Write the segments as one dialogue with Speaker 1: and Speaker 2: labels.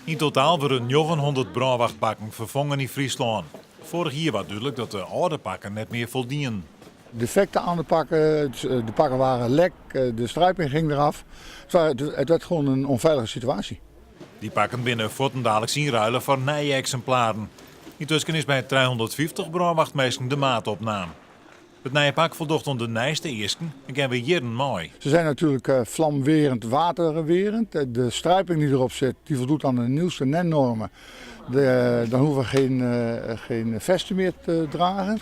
Speaker 1: In totaal worden 900 brandwachtpakken vervangen in Friesland. Vorig jaar was duidelijk dat de oude pakken net meer voldienen.
Speaker 2: Defecten aan de pakken waren lek, de struiping ging eraf. Het werd gewoon een onveilige situatie.
Speaker 1: Die pakken binnen dadelijk inruilen voor nieuwe exemplaren. Intussen is bij 350 brandwachtmeesters de maatopname. Het nieuwe pak voldoet aan de nijste eersten en gaan we jaren mooi.
Speaker 2: Ze zijn natuurlijk vlamwerend, waterwerend. De struiping die erop zit, die voldoet aan de nieuwste NEN-normen. Dan hoeven we geen vesten meer te dragen.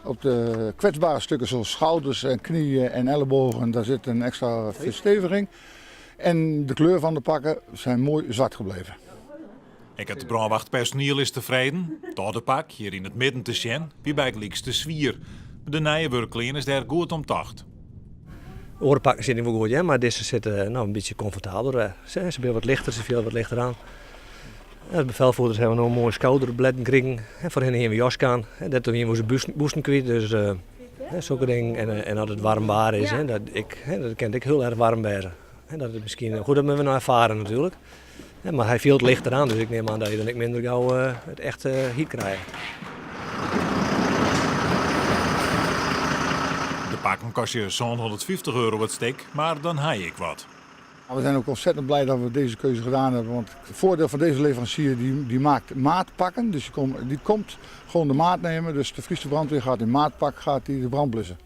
Speaker 2: Op de kwetsbare stukken zoals schouders en knieën en ellebogen, daar zit een extra versteviging. En de kleur van de pakken zijn mooi zwart gebleven.
Speaker 1: Het brandwachtpersoneel is tevreden. Het oude pak, hier in het midden te zien, wie bij het liekste zwier. De nieuwe werkkleding is daar goed om tacht.
Speaker 3: De orenpakken zitten niet wel goed, ja, maar deze zitten een beetje comfortabeler. Ze zijn wat lichter, ze veel wat lichter aan. De bevelvoerders hebben nog een mooie schouderbladden gekregen. Voor hen hebben we jas aan. Dat we hier moeten boosten kwijt. Dus zulke dingen. En dat het warm waar is. Dat kent ik heel erg warm bij. Dat is misschien goed dat we nou ervaren natuurlijk. Maar hij viel het lichter aan, dus ik neem aan dat je dan minder gauw het echt heat krijgt.
Speaker 1: De pakken kost je zo'n €150 het stuk, maar dan haai ik wat.
Speaker 2: We zijn ook ontzettend blij dat we deze keuze gedaan hebben. Want het voordeel van deze leverancier die maakt maatpakken. Dus die komt gewoon de maat nemen. Dus de Friese brandweer gaat in maatpak de brand blussen.